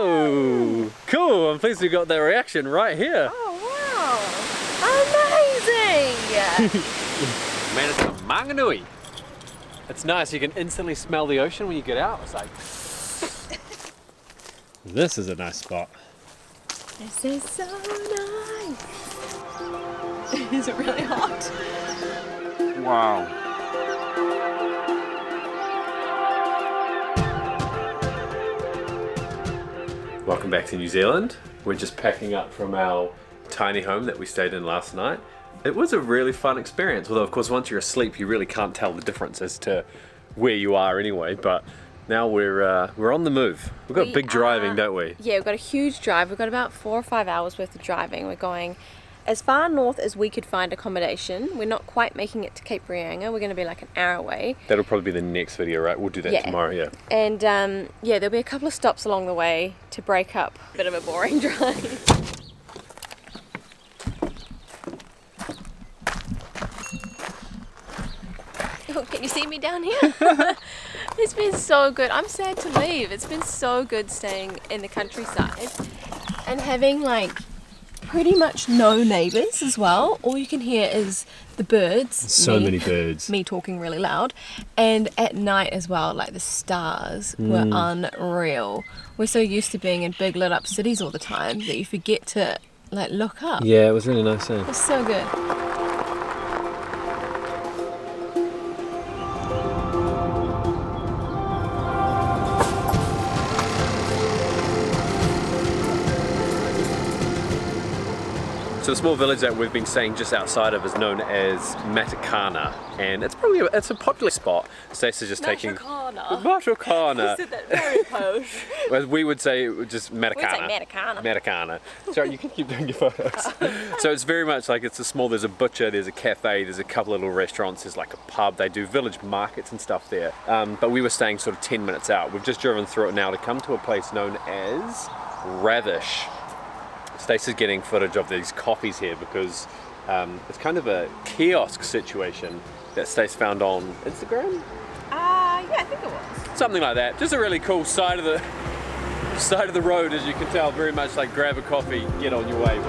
Oh, cool. I'm pleased we got that reaction right here. Oh, wow. Amazing. Man, it's a Manganui. It's nice. You can instantly smell the ocean when you get out. It's like... This is a nice spot. This is so nice. Is it really hot? Wow. Welcome back to New Zealand. We're just packing up from our tiny home that we stayed in last night. It was a really fun experience, although of course once you're asleep you really can't tell the difference as to where you are anyway, but now we're on the move. We've got big driving, don't we? Yeah, we've got a huge drive. We've got about 4 or 5 hours worth of driving. We're going as far north as we could find accommodation. We're not quite making it to Cape Reinga. We're going to be like an hour away. That'll probably be the next video, right? We'll do that tomorrow, yeah. And yeah, there'll be a couple of stops along the way to break up a bit of a boring drive. Oh, can you see me down here? It's been so good. I'm sad to leave. It's been so good staying in the countryside and having like pretty much no neighbours as well. All you can hear is the birds. So many birds. Me talking really loud. And at night as well, like the stars were unreal. We're so used to being in big lit up cities all the time that you forget to like look up. Yeah, it was really nice. It's so good. So the small village that we've been staying just outside of is known as Mehta Khanna, and it's a popular spot. Stacey's just taking Mehta Khanna. You said that very posh. Well, we would say just Mehta Khanna. We'd say Mehta Khanna. Mehta Khanna. Sorry, you can keep doing your photos. So it's very much like it's a small. There's a butcher, there's a cafe, there's a couple of little restaurants, there's like a pub. They do village markets and stuff there. But we were staying sort of 10 minutes out. We've just driven through it now to come to a place known as Ravish. Stacey's getting footage of these coffees here because it's kind of a kiosk situation that Stacey found on Instagram. Yeah, I think it was. Something like that. Just a really cool side of the road, as you can tell. Very much like grab a coffee, get on your way.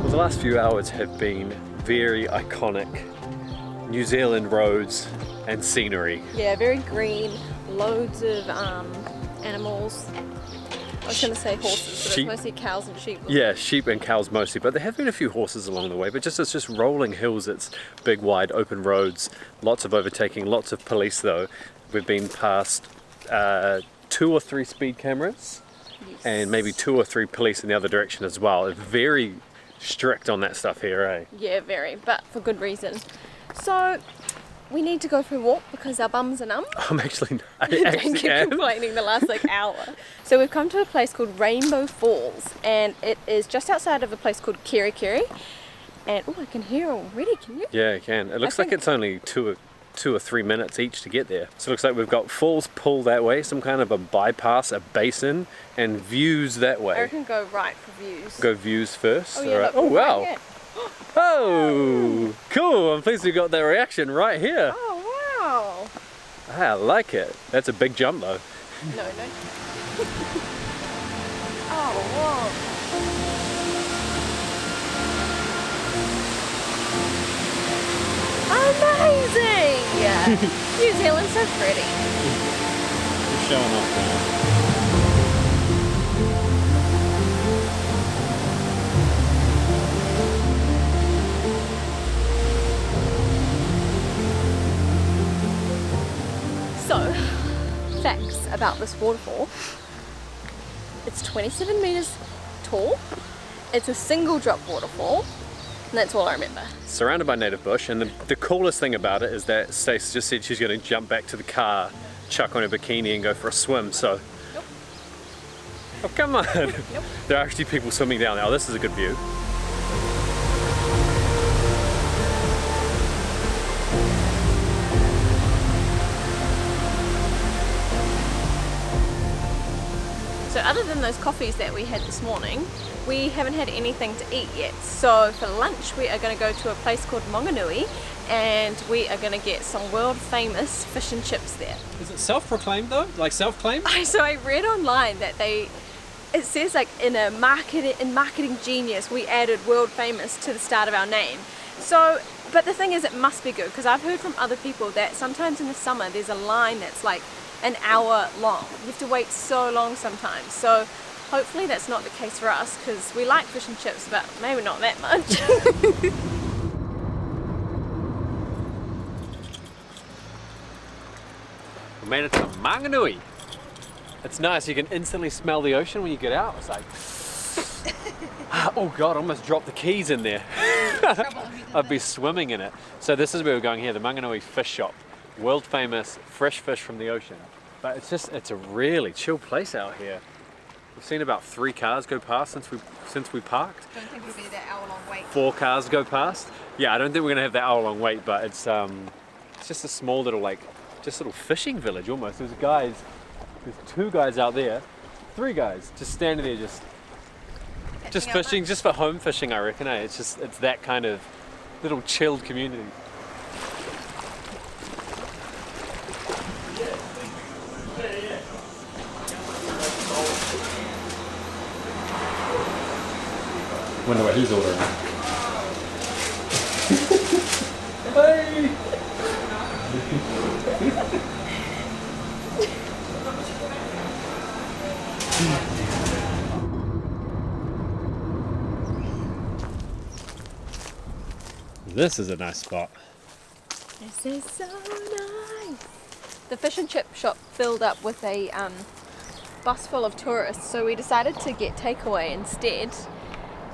The last few hours have been very iconic New Zealand roads and scenery. Yeah, very green, loads of animals. I was going to say horses, but it's mostly cows and sheep. Yeah, sheep and cows mostly, but there have been a few horses along the way, but it's just rolling hills, it's big wide open roads, lots of overtaking, lots of police though. We've been past 2 or 3 speed cameras, and maybe 2 or 3 police in the other direction as well. It's very strict on that stuff here, eh? Yeah, very, but for good reason. So we need to go for a walk because our bums are numb. I'm actually Don't keep complaining the last like hour. So we've come to a place called Rainbow Falls, and it is just outside of a place called Kirikiri. And oh, I can hear already. Can you? Yeah, I can. It looks like it's only 2 or 3 minutes each to get there. So it looks like we've got falls pull that way, some kind of a bypass, a basin, and views that way. I reckon go right for views. Go views first. Oh, yeah, right. look, Oh wow. Right. Oh, cool. I'm pleased we got that reaction right here. Oh wow. I like it. That's a big jump though. No. Oh whoa. Amazing! New Zealand's so pretty. You're showing off now. So, facts about this waterfall. It's 27 meters tall. It's a single drop waterfall. And that's all I remember. Surrounded by native bush, and the coolest thing about it is that Stacey just said she's going to jump back to the car, chuck on her bikini and go for a swim, so... Nope. Oh, come on! Nope. There are actually people swimming down there. Oh, this is a good view. So other than those coffees that we had this morning, we haven't had anything to eat yet. So for lunch we are going to go to a place called Manganui and we are going to get some world famous fish and chips there. Is it self-proclaimed though? Like self-claimed? So I read online that it says like in marketing genius we added world famous to the start of our name. So, but the thing is it must be good, because I've heard from other people that sometimes in the summer there's a line that's like an hour long. You have to wait so long sometimes. So hopefully that's not the case for us, because we like fish and chips, but maybe not that much. We made it to Manganui. It's nice, you can instantly smell the ocean when you get out. It's like, oh God, I almost dropped the keys in there. I'd be swimming in it. So this is where we're going here, the Mangonui Fish Shop. World famous fresh fish from the ocean. But it's a really chill place out here. We've seen about 3 cars go past since we parked. Don't think it'll be that hour-long wait. 4 cars go past. Yeah, I don't think we're gonna have that hour-long wait, but it's just a small little little fishing village almost. There's 2 guys out there, 3 guys just standing there, just fishing, just for home fishing, I reckon. It's that kind of little chilled community. Wonder what he's ordering. Hey! This is a nice spot. This is so nice. The fish and chip shop filled up with a bus full of tourists, so we decided to get takeaway instead,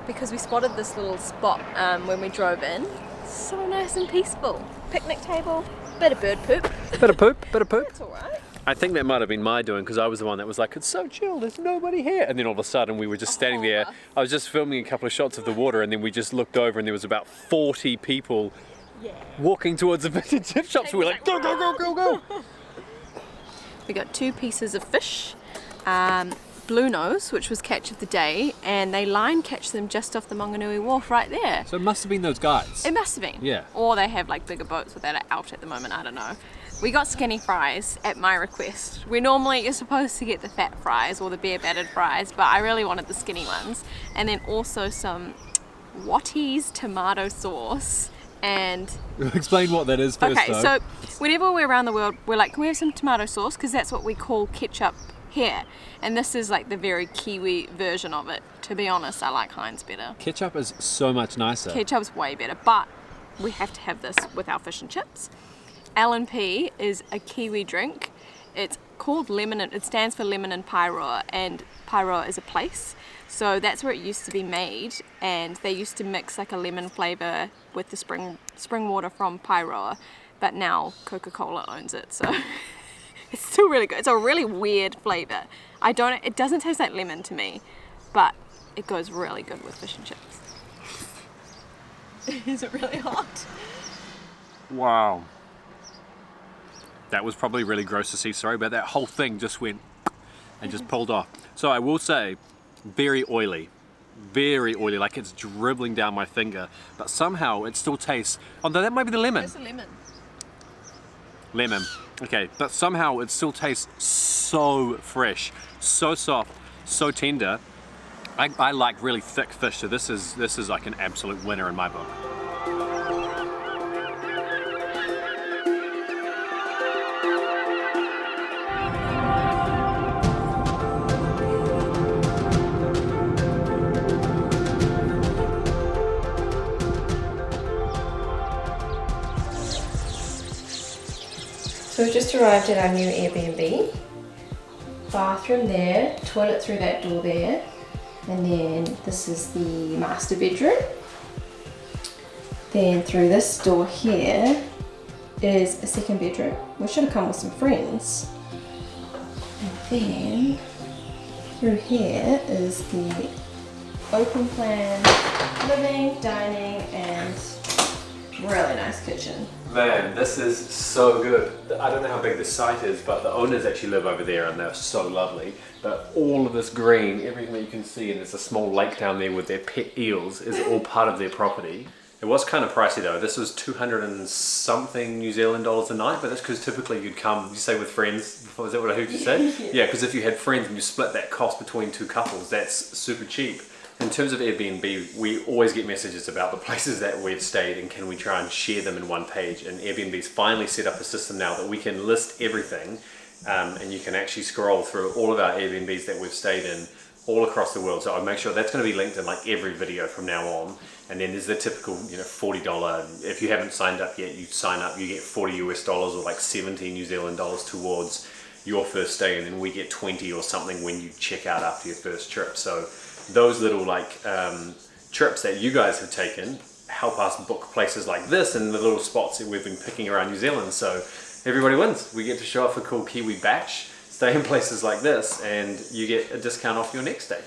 because we spotted this little spot when we drove in. So nice and peaceful. Picnic table, bit of bird poop. Bit of poop. It's alright. I think that might have been my doing, because I was the one that was like, it's so chill, there's nobody here. And then all of a sudden we were just standing there. I was just filming a couple of shots of the water, and then we just looked over and there was about 40 people walking towards the fish and chip shops. We were like, go, go, go, go, go. We got 2 pieces of fish. Blue nose, which was catch of the day, and they line catch them just off the Manganui wharf right there. So it must have been those guys. It must have been. Yeah. Or they have like bigger boats that are out at the moment, I don't know. We got skinny fries at my request. You're supposed to get the fat fries or the beer battered fries, but I really wanted the skinny ones. And then also some Watties tomato sauce and... Explain what that is first. Okay, though. so whenever we're around the world, we're like, can we have some tomato sauce? Because that's what we call ketchup here. And this is like the very Kiwi version of it. To be honest, I like Heinz better. Ketchup is so much nicer. Ketchup's way better, but we have to have this with our fish and chips. L&P is a Kiwi drink. It's called lemon, it stands for lemon and Pyroa, and Pyroa is a place. So that's where it used to be made, and they used to mix like a lemon flavour with the spring water from Pyroa, but now Coca-Cola owns it, so it's still really good. It's a really weird flavour. It doesn't taste like lemon to me, but it goes really good with fish and chips. Is it really hot? Wow. That was probably really gross to see, sorry, but that whole thing just went and just pulled off. So I will say, very oily, like it's dribbling down my finger, but somehow it still tastes, although that might be the lemon. It's a lemon. Lemon, okay, but somehow it still tastes so fresh, so soft, so tender. I like really thick fish, so this is like an absolute winner in my book. So we've just arrived at our new Airbnb. Bathroom there, toilet through that door there, and then this is the master bedroom. Then through this door here is a second bedroom. We should have come with some friends. And then through here is the open plan living, dining, and Really nice kitchen. Man, this is so good. I don't know how big the site is, but the owners actually live over there and they're so lovely. But all of this green, everything that you can see, and there's a small lake down there with their pet eels, is all part of their property. It was kind of pricey though. This was 200 and something New Zealand dollars a night, but that's because typically you'd come, you say with friends, is that what I heard you say? Yeah, because if you had friends and you split that cost between two couples, that's super cheap. In terms of Airbnb, we always get messages about the places that we've stayed and can we try and share them in one page. And Airbnb's finally set up a system now that we can list everything, and you can actually scroll through all of our Airbnbs that we've stayed in all across the world. So I'll make sure that's going to be linked in like every video from now on. And then there's the typical, $40. If you haven't signed up yet, you sign up, you get $40 US or like 70 New Zealand dollars towards your first stay, and then we get 20 or something when you check out after your first trip. So those little trips that you guys have taken help us book places like this and the little spots that we've been picking around New Zealand. So everybody wins. We get to show off a cool Kiwi batch, stay in places like this, and you get a discount off your next stay.